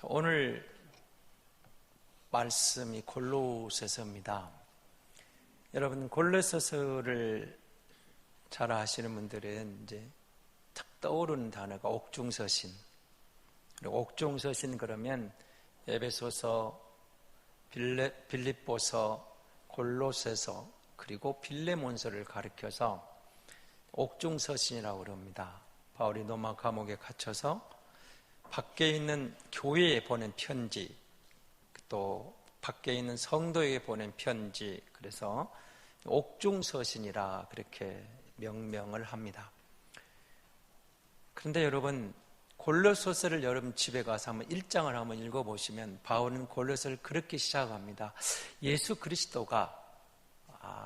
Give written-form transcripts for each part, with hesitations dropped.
오늘 말씀이 골로새서입니다. 여러분, 골로새서를 잘 아시는 분들은 이제 탁 떠오르는 단어가 옥중서신. 그리고 옥중서신 그러면 에베소서, 빌립보서, 골로새서 그리고 빌레몬서를 가리켜서 옥중서신이라고 그럽니다. 바울이 로마 감옥에 갇혀서 밖에 있는 교회에 보낸 편지, 또 밖에 있는 성도에게 보낸 편지, 그래서 옥중서신이라 그렇게 명명을 합니다. 그런데 여러분, 골로새서를 여러분 집에 가서 한번 1장을 한번 읽어보시면 바울은 골로새서를 그렇게 시작합니다. 예수 그리스도가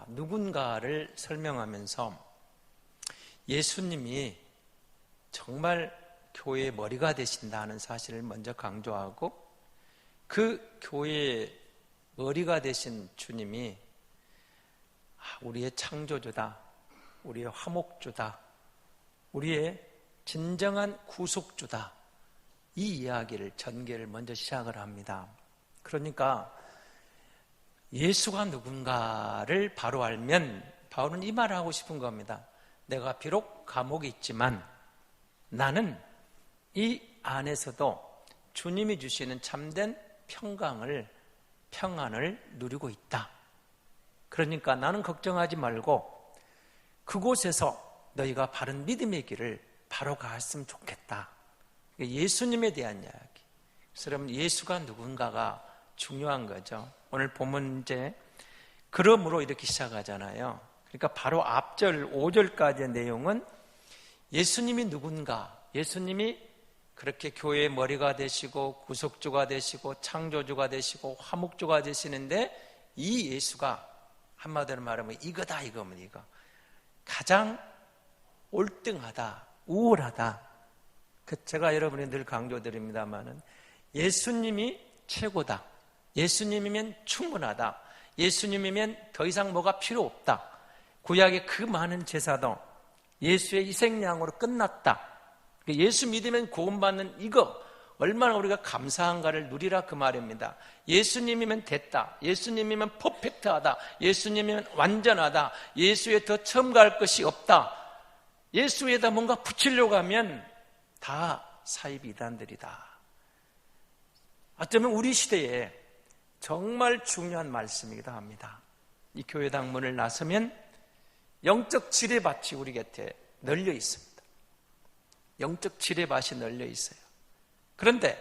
누군가를 설명하면서 예수님이 정말 교회의 머리가 되신다는 사실을 먼저 강조하고, 그 교회의 머리가 되신 주님이 우리의 창조주다, 우리의 화목주다, 우리의 진정한 구속주다, 이 이야기를, 전개를 먼저 시작을 합니다. 그러니까 예수가 누군가를 바로 알면 바울은 이 말을 하고 싶은 겁니다. 내가 비록 감옥에 있지만 나는 이 안에서도 주님이 주시는 참된 평안을 누리고 있다. 그러니까 나는 걱정하지 말고 그곳에서 너희가 바른 믿음의 길을 바로 갔으면 좋겠다. 예수님에 대한 이야기. 그럼 예수가 누군가가 중요한 거죠. 오늘 본문 문제 그러므로 이렇게 시작하잖아요. 그러니까 바로 앞절 5절까지의 내용은 예수님이 누군가, 예수님이 그렇게 교회의 머리가 되시고 구속주가 되시고 창조주가 되시고 화목주가 되시는데, 이 예수가 한마디로 말하면 이거다, 이거면 이거 가장 올등하다, 우월하다. 제가 여러분이 늘 강조드립니다마는 예수님이 최고다, 예수님이면 충분하다, 예수님이면 더 이상 뭐가 필요 없다, 구약의 그 많은 제사도 예수의 희생양으로 끝났다, 예수 믿으면 구원받는 이거 얼마나 우리가 감사한가를 누리라, 그 말입니다. 예수님이면 됐다, 예수님이면 퍼펙트하다, 예수님이면 완전하다, 예수에 더 첨가할 것이 없다, 예수에다 뭔가 붙이려고 하면 다 사이비단들이다. 어쩌면 우리 시대에 정말 중요한 말씀이기도 합니다. 이 교회당 문을 나서면 영적 지뢰밭이 우리 곁에 널려 있습니다. 영적 지뢰밭이 널려 있어요. 그런데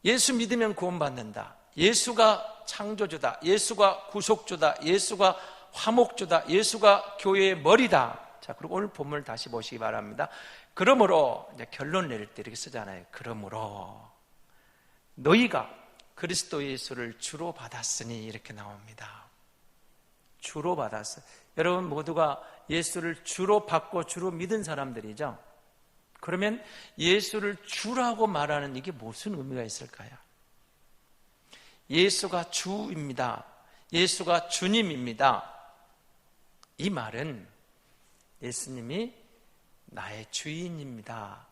예수 믿으면 구원받는다, 예수가 창조주다, 예수가 구속주다, 예수가 화목주다, 예수가 교회의 머리다. 자, 그리고 오늘 본문을 다시 보시기 바랍니다. 그러므로, 이제 결론 내릴 때 이렇게 쓰잖아요. 그러므로 너희가 그리스도 예수를 주로 받았으니, 이렇게 나옵니다. 주로 받았어요. 여러분 모두가 예수를 주로 받고 주로 믿은 사람들이죠. 그러면 예수를 주라고 말하는 이게 무슨 의미가 있을까요? 예수가 주입니다, 예수가 주님입니다, 이 말은 예수님이 나의 주인입니다,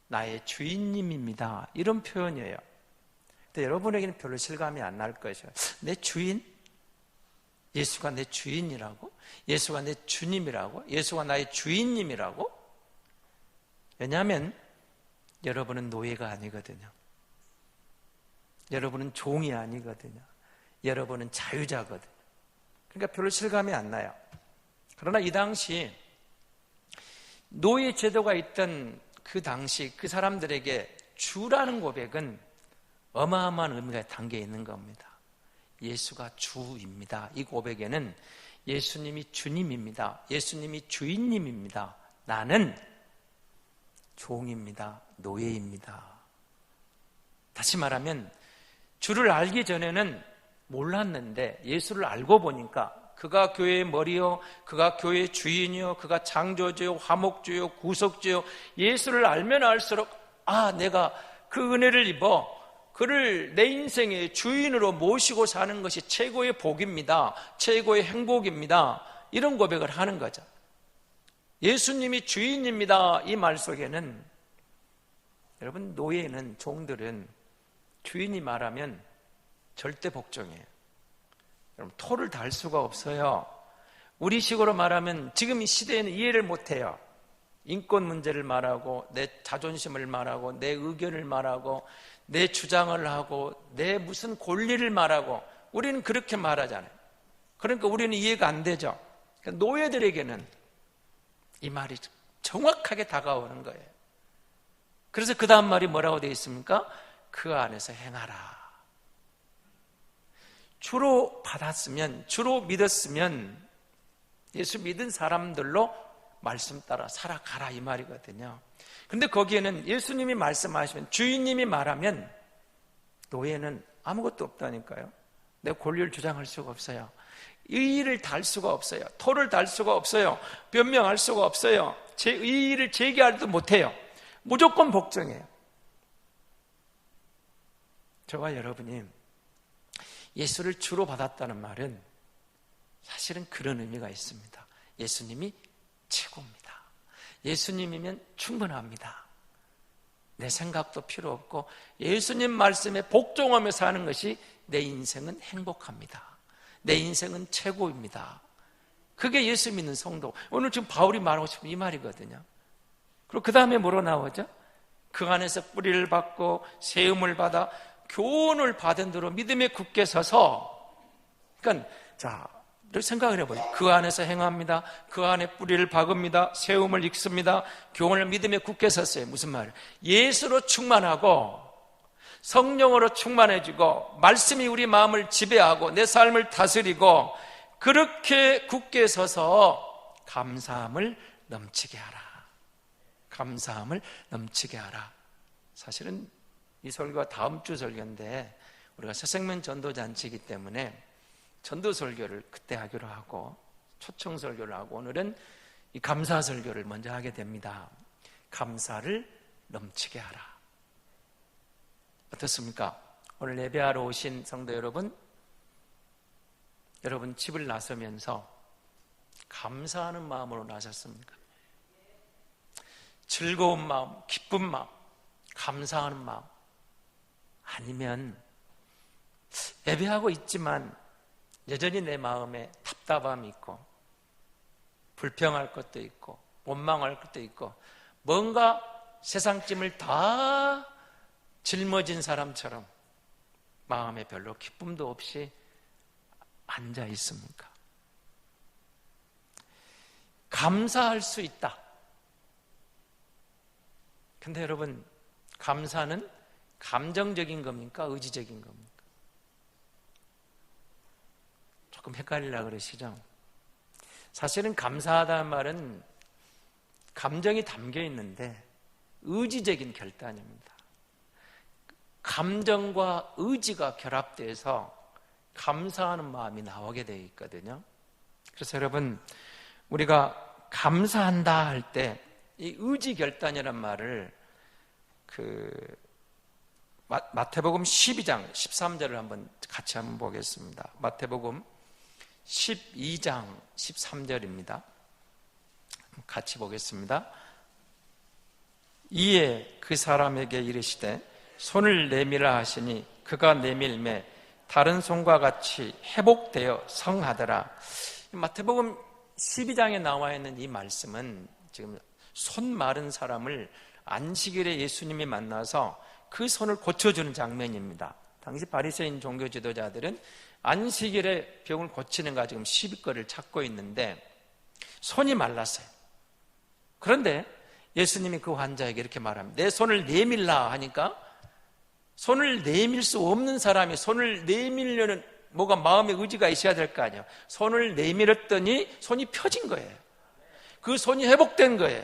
나의 주인님입니다, 이런 표현이에요. 근데 여러분에게는 별로 실감이 안 날 것이에요. 내 주인? 예수가 내 주인이라고? 예수가 내 주님이라고? 예수가 나의 주인님이라고? 왜냐하면 여러분은 노예가 아니거든요. 여러분은 종이 아니거든요. 여러분은 자유자거든요. 그러니까 별로 실감이 안 나요. 그러나 이 당시 노예 제도가 있던 그 당시 그 사람들에게 주라는 고백은 어마어마한 의미가 담겨 있는 겁니다. 예수가 주입니다. 이 고백에는 예수님이 주님입니다, 예수님이 주인님입니다, 나는 종입니다, 노예입니다. 다시 말하면 주를 알기 전에는 몰랐는데 예수를 알고 보니까 그가 교회의 머리요, 그가 교회의 주인이요, 그가 창조주요, 화목주요, 구속주요, 예수를 알면 알수록 내가 그 은혜를 입어 그를 내 인생의 주인으로 모시고 사는 것이 최고의 복입니다, 최고의 행복입니다, 이런 고백을 하는 거죠. 예수님이 주인입니다, 이 말 속에는 여러분, 노예는, 종들은 주인이 말하면 절대 복종해요. 여러분, 토를 달 수가 없어요. 우리 식으로 말하면 지금 이 시대에는 이해를 못해요. 인권 문제를 말하고 내 자존심을 말하고 내 의견을 말하고 내 주장을 하고 내 무슨 권리를 말하고 우리는 그렇게 말하잖아요. 그러니까 우리는 이해가 안 되죠. 그러니까 노예들에게는 이 말이 정확하게 다가오는 거예요. 그래서 그 다음 말이 뭐라고 되어 있습니까? 그 안에서 행하라. 주로 받았으면, 주로 믿었으면 예수 믿은 사람들로 말씀 따라 살아가라 이 말이거든요. 그런데 거기에는 예수님이 말씀하시면, 주인님이 말하면 노예는 아무것도 없다니까요. 내 권리를 주장할 수가 없어요. 의의를 달 수가 없어요. 토를 달 수가 없어요. 변명할 수가 없어요. 제 의의를 제기하지도 못해요. 무조건 복종해요. 저와 여러분이 예수를 주로 받았다는 말은 사실은 그런 의미가 있습니다. 예수님이 최고입니다. 예수님이면 충분합니다. 내 생각도 필요 없고 예수님 말씀에 복종하며 사는 것이 내 인생은 행복합니다. 내 인생은 최고입니다. 그게 예수 믿는 성도. 오늘 지금 바울이 말하고 싶은 이 말이거든요. 그리고 그 다음에 뭐로 나오죠? 그 안에서 뿌리를 받고 세움을 받아 교훈을 받은 대로 믿음에 굳게 서서, 그러니까 자, 생각을 해보세요. 그 안에서 행합니다. 그 안에 뿌리를 박읍니다. 세움을 읽습니다. 교훈을 믿음에 굳게 섰어요. 무슨 말이에요? 예수로 충만하고 성령으로 충만해지고 말씀이 우리 마음을 지배하고 내 삶을 다스리고 그렇게 굳게 서서 감사함을 넘치게 하라. 감사함을 넘치게 하라. 사실은 이 설교가 다음 주 설교인데 우리가 새생명 전도잔치이기 때문에 전도 설교를 그때 하기로 하고 초청 설교를 하고 오늘은 이 감사 설교를 먼저 하게 됩니다. 감사를 넘치게 하라. 어떻습니까? 오늘 예배하러 오신 성도 여러분, 여러분 집을 나서면서 감사하는 마음으로 나섰습니까? 즐거운 마음, 기쁜 마음, 감사하는 마음. 아니면 예배하고 있지만 여전히 내 마음에 답답함이 있고 불평할 것도 있고 원망할 것도 있고 뭔가 세상짐을 다 짊어진 사람처럼 마음에 별로 기쁨도 없이 앉아 있습니까? 감사할 수 있다. 근데 여러분, 감사는 감정적인 겁니까? 의지적인 겁니까? 조금 헷갈리려고 그러시죠? 사실은 감사하다는 말은 감정이 담겨 있는데 의지적인 결단입니다. 감정과 의지가 결합돼서 감사하는 마음이 나오게 되어 있거든요. 그래서 여러분, 우리가 감사한다 할 때 이 의지 결단이라는 말을 마태복음 12장 13절을 한번 같이 한번 보겠습니다. 마태복음 12장 13절입니다. 같이 보겠습니다. 이에 그 사람에게 이르시되 손을 내밀라 하시니 그가 내밀매 다른 손과 같이 회복되어 성하더라. 마태복음 12장에 나와 있는 이 말씀은 지금 손 마른 사람을 안식일에 예수님이 만나서 그 손을 고쳐주는 장면입니다. 당시 바리새인 종교 지도자들은 안식일에 병을 고치는 가 지금 시비거리를 찾고 있는데 손이 말랐어요. 그런데 예수님이 그 환자에게 이렇게 말합니다. 내 손을 내밀라 하니까 손을 내밀 수 없는 사람이 손을 내밀려는 뭐가 마음의 의지가 있어야 될 거 아니에요. 손을 내밀었더니 손이 펴진 거예요. 그 손이 회복된 거예요.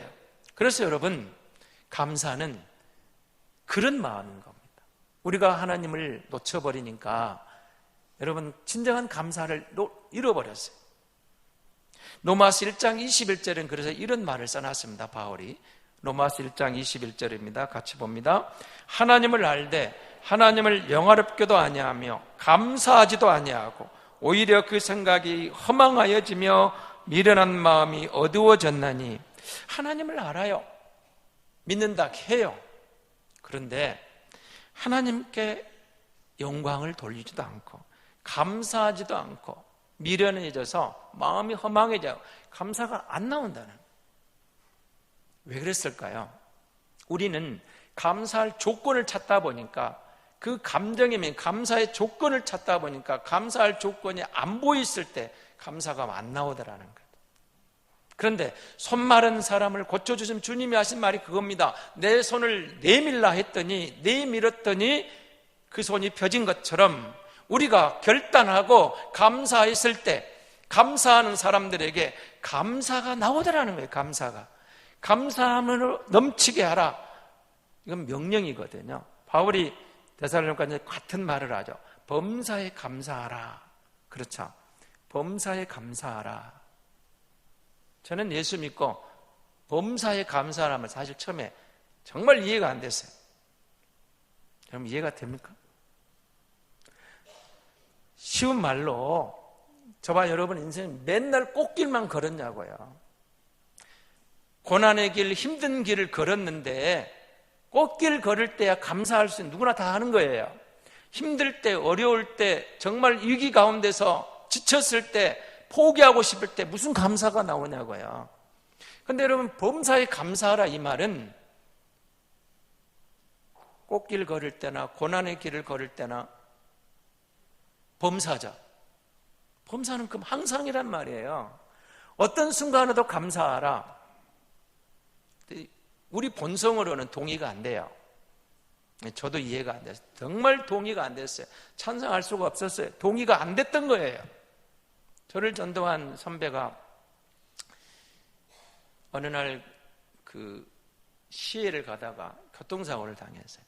그래서 여러분, 감사는 그런 마음인 겁니다. 우리가 하나님을 놓쳐버리니까 여러분 진정한 감사를 잃어버렸어요. 로마서 1장 21절은 그래서 이런 말을 써놨습니다. 바울이 로마서 1장 21절입니다. 같이 봅니다. 하나님을 알되 하나님을 영화롭게도 아니하며 감사하지도 아니하고 오히려 그 생각이 허망하여지며 미련한 마음이 어두워졌나니. 하나님을 알아요. 믿는다 해요. 그런데 하나님께 영광을 돌리지도 않고 감사하지도 않고 미련해져서 마음이 허망해져 감사가 안 나온다는 거예요. 왜 그랬을까요? 우리는 감사할 조건을 찾다 보니까 그 감정이면 감사의 조건을 찾다 보니까 감사할 조건이 안 보였을 때 감사가 안 나오더라는 거예요. 그런데 손 마른 사람을 고쳐주신 주님이 하신 말이 그겁니다. 내 손을 내밀라 했더니 내밀었더니 그 손이 펴진 것처럼 우리가 결단하고 감사했을 때 감사하는 사람들에게 감사가 나오더라는 거예요. 감사함으로 넘치게 하라. 이건 명령이거든요. 바울이 데살로니가에 같은 말을 하죠. 범사에 감사하라. 그렇죠. 범사에 감사하라. 저는 예수 믿고 범사에 감사하라면 사실 처음에 정말 이해가 안 됐어요. 여러분 이해가 됩니까? 쉬운 말로 저와 여러분 인생 맨날 꽃길만 걸었냐고요. 고난의 길, 힘든 길을 걸었는데 꽃길 걸을 때야 감사할 수 있는 누구나 다 하는 거예요. 힘들 때, 어려울 때, 정말 위기 가운데서 지쳤을 때, 포기하고 싶을 때 무슨 감사가 나오냐고요. 그런데 여러분 범사에 감사하라 이 말은 꽃길 걸을 때나 고난의 길을 걸을 때나 범사죠. 범사는 그럼 항상이란 말이에요. 어떤 순간에도 감사하라. 우리 본성으로는 동의가 안 돼요. 저도 이해가 안 됐어요. 정말 동의가 안 됐어요. 찬성할 수가 없었어요. 동의가 안 됐던 거예요. 저를 전도한 선배가 어느 날 그 시외를 가다가 교통사고를 당했어요.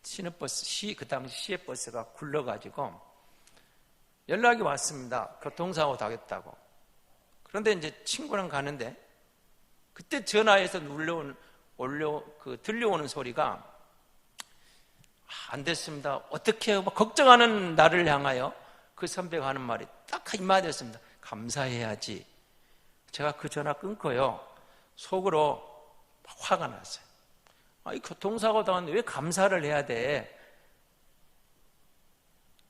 시내버스, 그 당시 시외버스가 굴러가지고 연락이 왔습니다. 교통사고 당했다고. 그런데 이제 친구랑 가는데 그때 전화해서 들려오는 소리가 안 됐습니다. 어떻게 해요? 걱정하는 나를 향하여 그 선배가 하는 말이 딱 한마디였습니다. 감사해야지. 제가 그 전화 끊고요. 속으로 화가 났어요. 이 교통사고 당했는데 왜 감사를 해야 돼?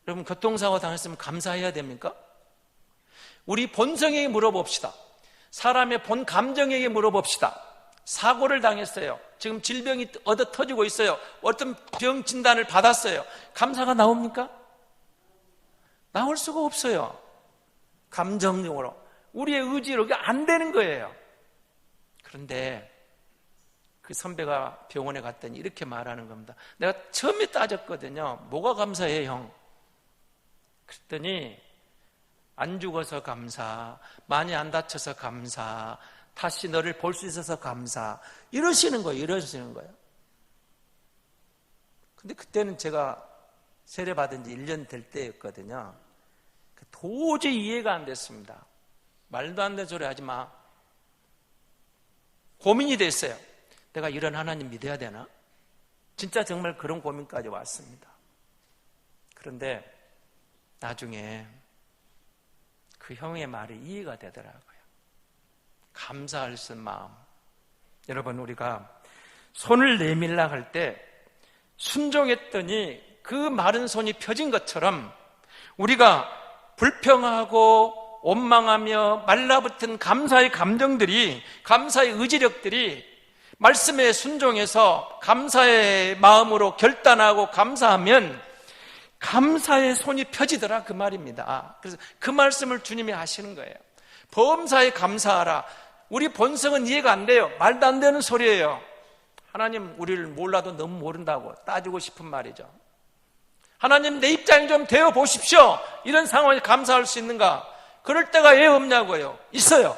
여러분 교통사고 당했으면 감사해야 됩니까? 우리 본성에게 물어봅시다. 사람의 본 감정에게 물어봅시다. 사고를 당했어요. 지금 질병이 얻어 터지고 있어요. 어떤 병 진단을 받았어요. 감사가 나옵니까? 나올 수가 없어요. 감정적으로. 우리의 의지로 그게 안 되는 거예요. 그런데 그 선배가 병원에 갔더니 이렇게 말하는 겁니다. 내가 처음에 따졌거든요. 뭐가 감사해, 형? 그랬더니 안 죽어서 감사, 많이 안 다쳐서 감사, 다시 너를 볼 수 있어서 감사. 이러시는 거예요. 근데 그때는 제가 세례받은 지 1년 될 때였거든요. 도저히 이해가 안 됐습니다. 말도 안 되는 소리 하지 마. 고민이 됐어요. 내가 이런 하나님 믿어야 되나? 진짜 정말 그런 고민까지 왔습니다. 그런데 나중에 그 형의 말이 이해가 되더라고요. 감사할 수 있는 마음. 여러분 우리가 손을 내밀라 할 때 순종했더니 그 마른 손이 펴진 것처럼 우리가 불평하고 원망하며 말라붙은 감사의 감정들이, 감사의 의지력들이 말씀에 순종해서 감사의 마음으로 결단하고 감사하면 감사의 손이 펴지더라 그 말입니다. 그래서 그 말씀을 주님이 하시는 거예요. 범사에 감사하라. 우리 본성은 이해가 안 돼요. 말도 안 되는 소리예요. 하나님 우리를 몰라도 너무 모른다고 따지고 싶은 말이죠. 하나님 내 입장이 좀 되어 보십시오. 이런 상황에 감사할 수 있는가? 그럴 때가 왜 없냐고요. 있어요.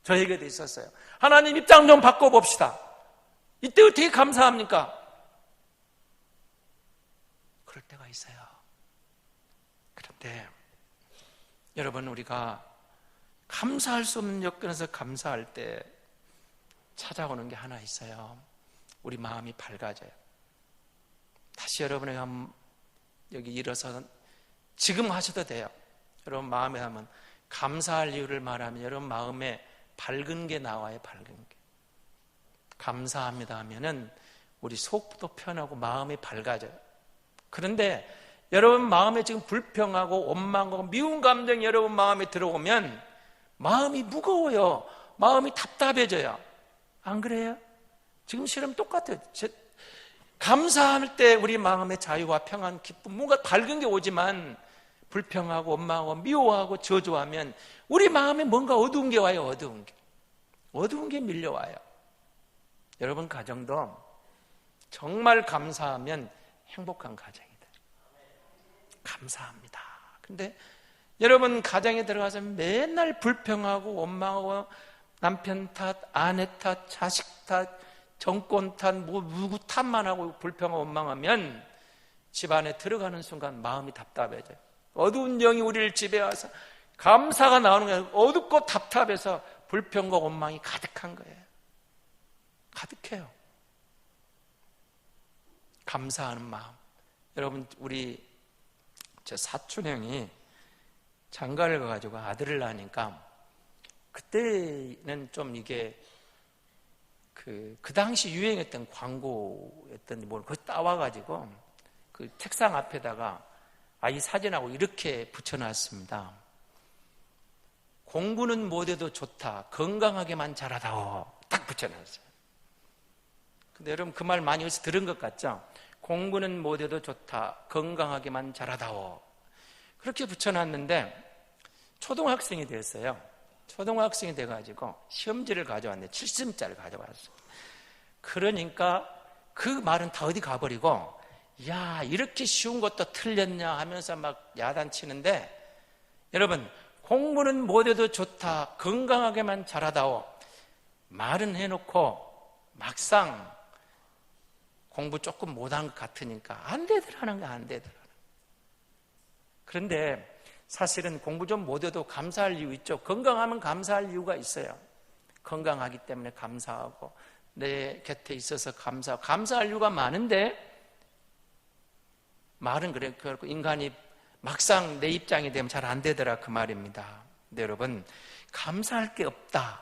저에게도 있었어요. 하나님 입장 좀 바꿔봅시다. 이때 어떻게 감사합니까? 그럴 때가 있어요. 그런데 여러분 우리가 감사할 수 없는 여건에서 감사할 때 찾아오는 게 하나 있어요. 우리 마음이 밝아져요. 다시 여러분에게 한번 여기 일어서 지금 하셔도 돼요. 여러분 마음에 하면 감사할 이유를 말하면 여러분 마음에 밝은 게 나와요. 밝은 게. 감사합니다 하면은 우리 속도 편하고 마음이 밝아져요. 그런데 여러분 마음에 지금 불평하고 원망하고 미운 감정이 여러분 마음에 들어오면 마음이 무거워요. 마음이 답답해져요. 안 그래요? 지금 실험 똑같아요. 감사할 때 우리 마음의 자유와 평안, 기쁨, 뭔가 밝은 게 오지만 불평하고 원망하고 미워하고 저주하면 우리 마음에 뭔가 어두운 게 와요. 어두운 게 밀려와요. 여러분 가정도 정말 감사하면 행복한 가정이 돼요. 감사합니다. 근데 여러분 가정에 들어가서 맨날 불평하고 원망하고 남편 탓, 아내 탓, 자식 탓, 정권 탓, 누구 탓만 하고 불평하고 원망하면 집안에 들어가는 순간 마음이 답답해져요. 어두운 영이 우리를 지배해서 감사가 나오는 게 아니라 어둡고 답답해서 불평과 원망이 가득한 거예요. 가득해요. 감사하는 마음. 여러분 우리 제 사촌 형이 장가를 가가지고 아들을 낳으니까 그때는 좀 이게 그 당시 유행했던 광고였던 뭘 그거 따와가지고 그 책상 앞에다가 아이 사진하고 이렇게 붙여놨습니다. 공부는 못해도 좋다. 건강하게만 자라다오. 딱 붙여놨어요. 근데 여러분 그 말 많이 어디서 들은 것 같죠? 공부는 못해도 좋다. 건강하게만 자라다오. 그렇게 붙여놨는데 초등학생이 됐어요. 초등학생이 돼가지고 시험지를 가져왔는데 70점짜리 가져왔어요. 그러니까 그 말은 다 어디 가버리고 야 이렇게 쉬운 것도 틀렸냐 하면서 막 야단치는데 여러분 공부는 못해도 좋다. 건강하게만 자라다오. 말은 해놓고 막상 공부 조금 못한 것 같으니까 안 되더라는 거야. 안 되더라. 그런데 사실은 공부 좀 못해도 감사할 이유 있죠. 건강하면 감사할 이유가 있어요. 건강하기 때문에 감사하고 내 곁에 있어서 감사할 이유가 많은데 말은 그래. 그렇고 인간이 막상 내 입장이 되면 잘 안 되더라 그 말입니다. 근데 여러분 감사할 게 없다.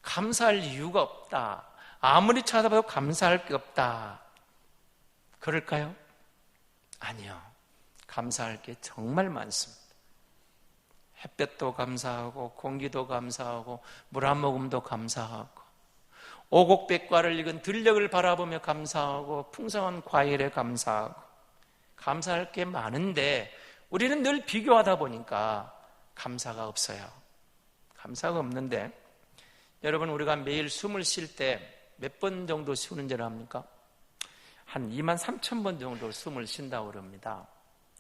감사할 이유가 없다. 아무리 찾아봐도 감사할 게 없다. 그럴까요? 아니요. 감사할 게 정말 많습니다. 햇볕도 감사하고 공기도 감사하고 물 한 모금도 감사하고 오곡백과를 익은 들녘을 바라보며 감사하고 풍성한 과일에 감사하고 감사할 게 많은데 우리는 늘 비교하다 보니까 감사가 없어요. 감사가 없는데 여러분 우리가 매일 숨을 쉴 때 몇 번 정도 쉬는 줄 압니까? 한 23,000번 정도 숨을 쉰다고 그럽니다.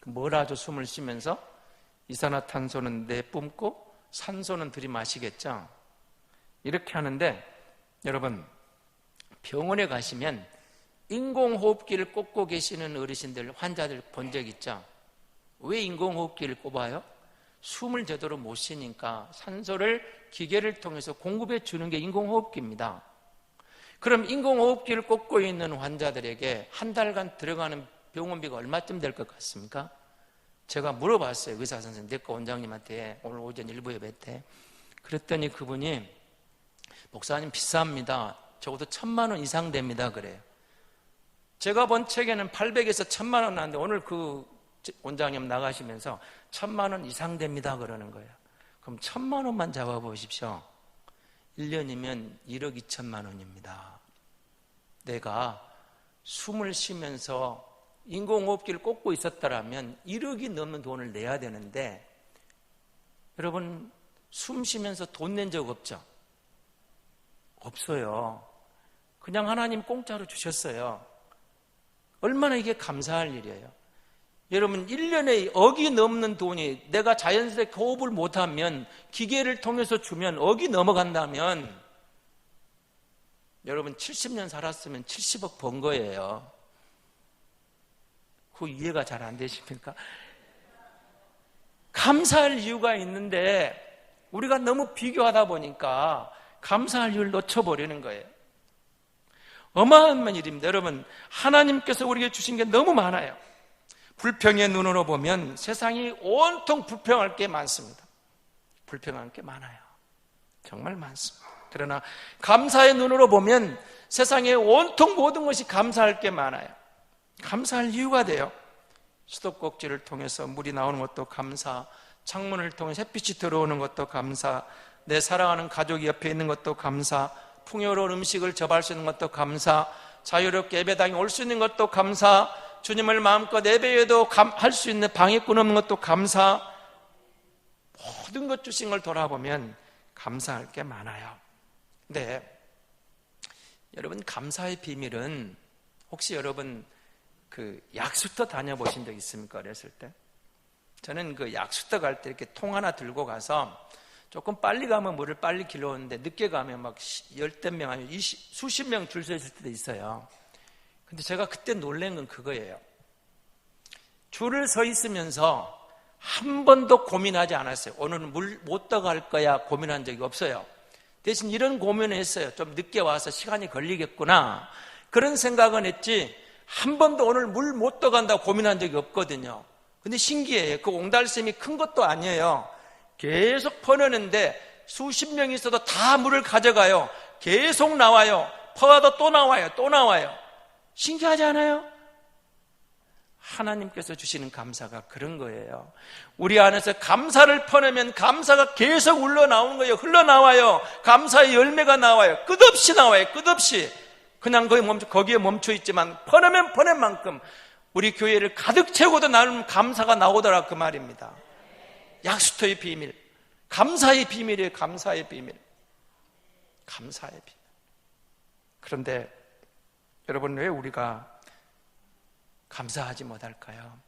뭘 하죠? 숨을 쉬면서 이산화탄소는 내뿜고 산소는 들이마시겠죠. 이렇게 하는데 여러분 병원에 가시면 인공호흡기를 꽂고 계시는 어르신들 환자들 본 적 있죠? 왜 인공호흡기를 꼽아요? 숨을 제대로 못 쉬니까 산소를 기계를 통해서 공급해 주는 게 인공호흡기입니다. 그럼 인공호흡기를 꽂고 있는 환자들에게 한 달간 들어가는 병원비가 얼마쯤 될 것 같습니까? 제가 물어봤어요. 의사선생님, 내과 원장님한테 오늘 오전 일부 예배 때. 그랬더니 그분이 목사님 비쌉니다. 적어도 1,000만 원 이상 됩니다. 그래요. 제가 본 책에는 800에서 1,000만 원 나왔는데 오늘 그 원장님 나가시면서 1,000만 원 이상 됩니다. 그러는 거예요. 그럼 1,000만 원만 잡아보십시오. 1년이면 1억 2천만 원입니다. 내가 숨을 쉬면서 인공호흡기를 꽂고 있었더라면 1억이 넘는 돈을 내야 되는데 여러분 숨 쉬면서 돈 낸 적 없죠? 없어요. 그냥 하나님 공짜로 주셨어요. 얼마나 이게 감사할 일이에요. 여러분 1년에 억이 넘는 돈이 내가 자연스럽게 호흡을 못하면 기계를 통해서 주면 억이 넘어간다면 여러분 70년 살았으면 70억 번 거예요. 그 이해가 잘 안 되십니까? 감사할 이유가 있는데 우리가 너무 비교하다 보니까 감사할 이유를 놓쳐버리는 거예요. 어마어마한 일입니다. 여러분 하나님께서 우리에게 주신 게 너무 많아요. 불평의 눈으로 보면 세상이 온통 불평할 게 많습니다. 불평할 게 많아요. 정말 많습니다. 그러나 감사의 눈으로 보면 세상에 온통 모든 것이 감사할 게 많아요. 감사할 이유가 돼요. 수도꼭지를 통해서 물이 나오는 것도 감사, 창문을 통해 햇빛이 들어오는 것도 감사, 내 사랑하는 가족이 옆에 있는 것도 감사, 풍요로운 음식을 접할 수 있는 것도 감사, 자유롭게 예배당에 올 수 있는 것도 감사, 주님을 마음껏 예배에도 할 수 있는 방해꾼 없는 것도 감사. 모든 것 주신 걸 돌아보면 감사할 게 많아요. 근데 여러분, 감사의 비밀은, 혹시 여러분 그 약수터 다녀보신 적 있습니까? 어렸을 때? 저는 그 약수터 갈 때 이렇게 통 하나 들고 가서 조금 빨리 가면 물을 빨리 길러오는데 늦게 가면 막 열댓 명 아니면 수십 명 줄 서 있을 때도 있어요. 근데 제가 그때 놀란 건 그거예요. 줄을 서 있으면서 한 번도 고민하지 않았어요. 오늘은 물 못 떠갈 거야 고민한 적이 없어요. 대신 이런 고민을 했어요. 좀 늦게 와서 시간이 걸리겠구나, 그런 생각은 했지 한 번도 오늘 물 못 떠간다고 고민한 적이 없거든요. 근데 신기해요. 그 옹달샘이 큰 것도 아니에요. 계속 퍼내는데 수십 명이 있어도 다 물을 가져가요. 계속 나와요. 퍼가도 또 나와요. 또 나와요. 신기하지 않아요? 하나님께서 주시는 감사가 그런 거예요. 우리 안에서 감사를 퍼내면 감사가 계속 흘러나오는 거예요. 흘러나와요. 감사의 열매가 나와요. 끝없이 나와요. 끝없이. 그냥 거기에 멈춰 있지만 퍼내면 퍼낸 만큼 우리 교회를 가득 채우고도 나는 감사가 나오더라, 그 말입니다. 약수터의 비밀, 감사의 비밀이에요. 감사의 비밀, 감사의 비밀. 그런데 여러분, 왜 우리가 감사하지 못할까요?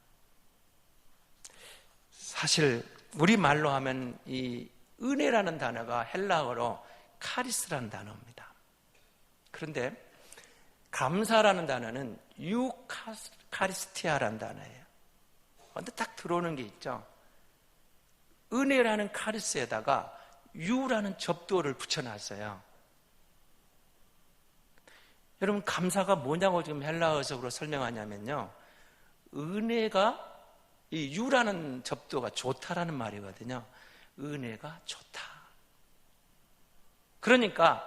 사실 우리말로 하면 이 은혜라는 단어가 헬라어로 카리스라는 단어입니다. 그런데 감사라는 단어는 유카리스티아라는 단어예요. 근데 딱 들어오는 게 있죠. 은혜라는 카리스에다가 유라는 접두어를 붙여놨어요. 여러분, 감사가 뭐냐고 지금 헬라어적으로 설명하냐면요, 은혜가, 이 유라는 접두어가 좋다라는 말이거든요. 은혜가 좋다. 그러니까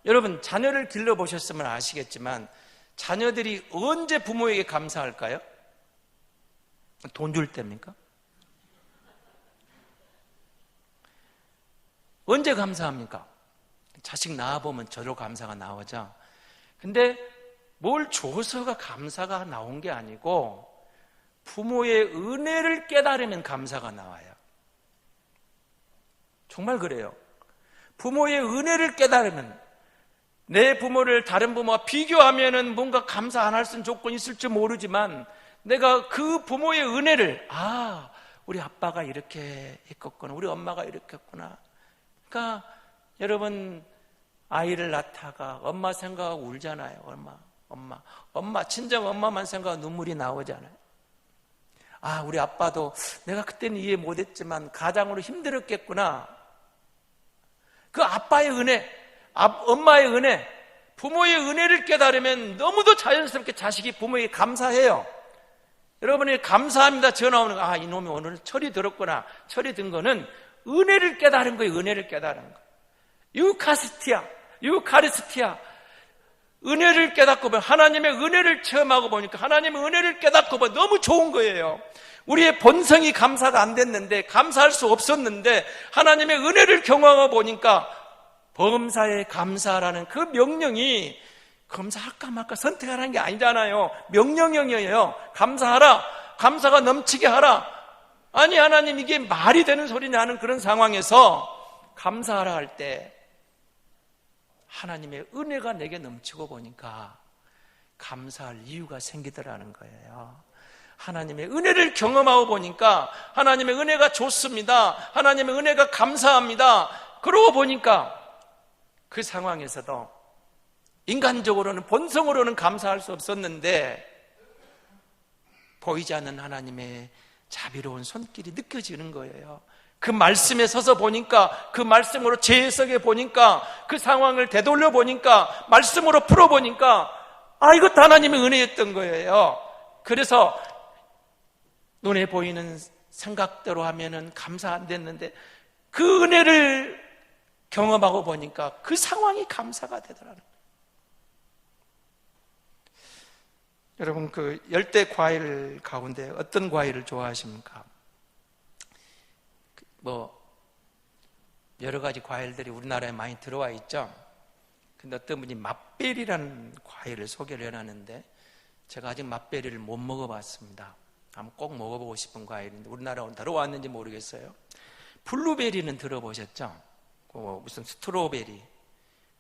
여러분, 자녀를 길러보셨으면 아시겠지만 자녀들이 언제 부모에게 감사할까요? 돈 줄 때입니까? 언제 감사합니까? 자식 낳아보면 저로 감사가 나오죠. 근데 뭘 줘서가 감사가 나온 게 아니고 부모의 은혜를 깨달으면 감사가 나와요. 정말 그래요. 부모의 은혜를 깨달으면, 내 부모를 다른 부모와 비교하면은 뭔가 감사 안 할 수 있는 조건이 있을지 모르지만 내가 그 부모의 은혜를, 우리 아빠가 이렇게 했겠구나, 우리 엄마가 이렇게 했구나. 그러니까 여러분, 아이를 낳다가 엄마 생각하고 울잖아요. 엄마, 친정 엄마만 생각하고 눈물이 나오잖아요. 우리 아빠도 내가 그때는 이해 못했지만 가장으로 힘들었겠구나. 그 아빠의 은혜, 엄마의 은혜, 부모의 은혜를 깨달으면 너무도 자연스럽게 자식이 부모에게 감사해요. 여러분이 감사합니다 전화 오는 거, 이놈이 오늘 철이 들었구나. 철이 든 거는 은혜를 깨달은 거예요. 은혜를 깨달은 거. 유카리스티아. 은혜를 깨닫고 보면, 하나님의 은혜를 체험하고 보니까, 하나님의 은혜를 깨닫고 보면 너무 좋은 거예요. 우리의 본성이 감사가 안 됐는데, 감사할 수 없었는데 하나님의 은혜를 경험하고 보니까 범사에 감사라는 그 명령이, 감사할까 말까 선택하라는 게 아니잖아요. 명령형이에요. 감사하라. 감사가 넘치게 하라. 아니, 하나님, 이게 말이 되는 소리냐는 그런 상황에서 감사하라 할 때 하나님의 은혜가 내게 넘치고 보니까 감사할 이유가 생기더라는 거예요. 하나님의 은혜를 경험하고 보니까 하나님의 은혜가 좋습니다. 하나님의 은혜가 감사합니다. 그러고 보니까 그 상황에서도 인간적으로는, 본성으로는 감사할 수 없었는데 보이지 않는 하나님의 자비로운 손길이 느껴지는 거예요. 그 말씀에 서서 보니까, 그 말씀으로 재해석해 보니까, 그 상황을 되돌려 보니까, 말씀으로 풀어 보니까 이것도 하나님의 은혜였던 거예요. 그래서 눈에 보이는 생각대로 하면은 감사 안 됐는데 그 은혜를 경험하고 보니까 그 상황이 감사가 되더라는 거예요. 여러분, 그 열대 과일 가운데 어떤 과일을 좋아하십니까? 여러 가지 과일들이 우리나라에 많이 들어와 있죠. 근데 어떤 분이 맛베리라는 과일을 소개를 해놨는데, 제가 아직 맛베리를 못 먹어봤습니다. 한번 꼭 먹어보고 싶은 과일인데 우리나라에 들어왔는지 모르겠어요. 블루베리는 들어보셨죠? 무슨 스트로베리.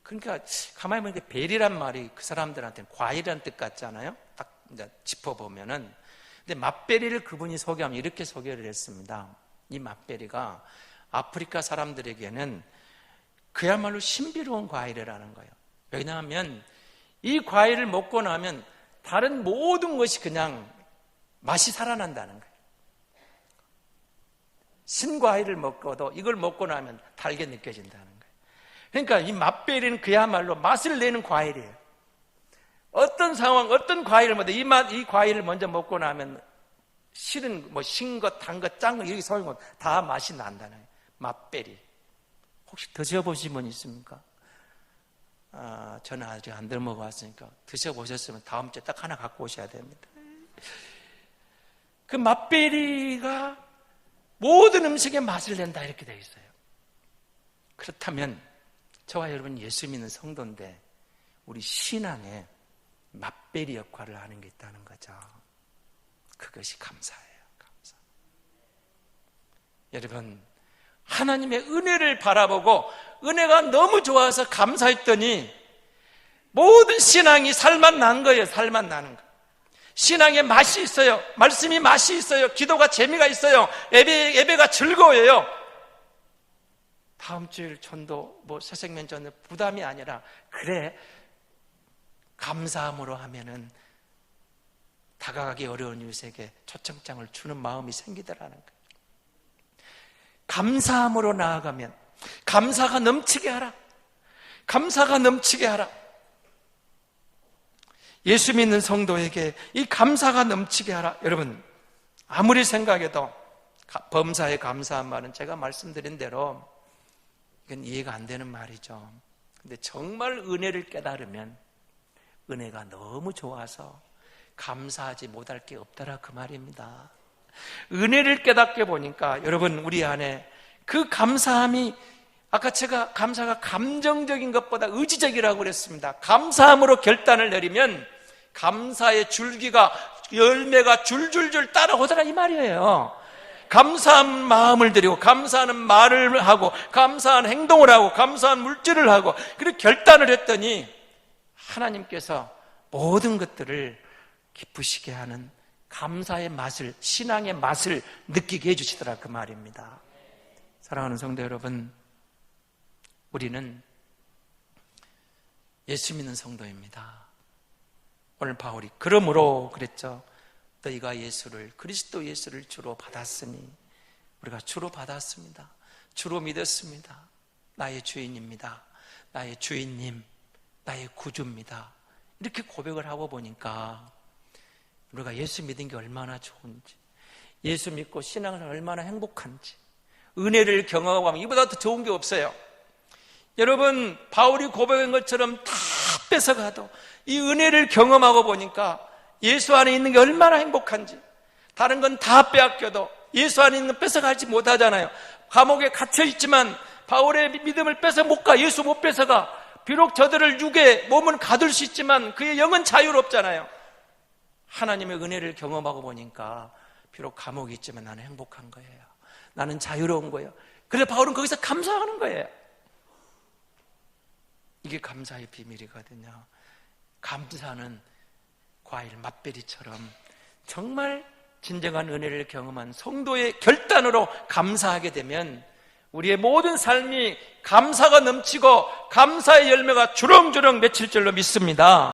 그러니까 가만히 보니까 베리란 말이 그 사람들한테는 과일이라는 뜻 같잖아요. 딱 이제 짚어보면은. 근데 맛베리를 그분이 소개하면 이렇게 소개를 했습니다. 이 맛베리가 아프리카 사람들에게는 그야말로 신비로운 과일이라는 거예요. 왜냐하면 이 과일을 먹고 나면 다른 모든 것이 그냥 맛이 살아난다는 거예요. 신과일을 먹고도 이걸 먹고 나면 달게 느껴진다는 거예요. 그러니까 이 맛베리는 그야말로 맛을 내는 과일이에요. 어떤 상황, 어떤 과일을 먹어도 이 과일을 먼저 먹고 나면 실은 신 것, 단 것, 짠 것, 이렇게 소용 다 맛이 난다는 거예요. 맛베리. 혹시 드셔보신 분 있습니까? 저는 아직 안 먹어봤으니까 드셔보셨으면 다음 주에 딱 하나 갖고 오셔야 됩니다. 그 맛베리가 모든 음식에 맛을 낸다 이렇게 되어 있어요. 그렇다면 저와 여러분 예수 믿는 성도인데 우리 신앙에 맛베리 역할을 하는 게 있다는 거죠. 그것이 감사예요. 감사. 여러분, 하나님의 은혜를 바라보고 은혜가 너무 좋아서 감사했더니 모든 신앙이 살맛 난 거예요. 살맛 나는 거. 신앙에 맛이 있어요. 말씀이 맛이 있어요. 기도가 재미가 있어요. 예배가 즐거워요. 다음 주일 전도 새생명 전도 부담이 아니라 그래 감사함으로 하면은 다가가기 어려운 이웃에게 초청장을 주는 마음이 생기더라는 거예요. 감사함으로 나아가면 감사가 넘치게 하라. 감사가 넘치게 하라. 예수 믿는 성도에게 이 감사가 넘치게 하라. 여러분, 아무리 생각해도 범사에 감사한 말은 제가 말씀드린 대로 이건 이해가 안 되는 말이죠. 근데 정말 은혜를 깨달으면 은혜가 너무 좋아서 감사하지 못할 게 없더라 그 말입니다. 은혜를 깨닫게 보니까 여러분 우리 안에 그 감사함이 아까 제가 감사가 감정적인 것보다 의지적이라고 그랬습니다. 감사함으로 결단을 내리면 감사의 줄기가 열매가 줄줄줄 따라오더라 이 말이에요. 감사한 마음을 드리고 감사하는 말을 하고 감사한 행동을 하고 감사한 물질을 하고 그렇게 결단을 했더니 하나님께서 모든 것들을 기쁘시게 하는 감사의 맛을, 신앙의 맛을 느끼게 해주시더라 그 말입니다. 사랑하는 성도 여러분, 우리는 예수 믿는 성도입니다. 오늘 바울이 그러므로 그랬죠. 너희가 예수를, 그리스도 예수를 주로 받았으니 우리가 주로 받았습니다. 주로 믿었습니다. 나의 주인입니다. 나의 주인님, 나의 구주입니다. 이렇게 고백을 하고 보니까 우리가 예수 믿은 게 얼마나 좋은지, 예수 믿고 신앙을 얼마나 행복한지, 은혜를 경험하고 하면 이보다 더 좋은 게 없어요. 여러분, 바울이 고백한 것처럼 다 뺏어가도 이 은혜를 경험하고 보니까 예수 안에 있는 게 얼마나 행복한지, 다른 건 다 빼앗겨도 예수 안에 있는 건 뺏어가지 못하잖아요. 감옥에 갇혀있지만 바울의 믿음을 뺏어 못 가. 예수 못 뺏어가. 비록 저들을 육에 몸은 가둘 수 있지만 그의 영은 자유롭잖아요. 하나님의 은혜를 경험하고 보니까 비록 감옥이 있지만 나는 행복한 거예요. 나는 자유로운 거예요. 그래서 바울은 거기서 감사하는 거예요. 이게 감사의 비밀이거든요. 감사는 과일 맛베리처럼 정말 진정한 은혜를 경험한 성도의 결단으로 감사하게 되면 우리의 모든 삶이 감사가 넘치고 감사의 열매가 주렁주렁 맺힐 줄로 믿습니다.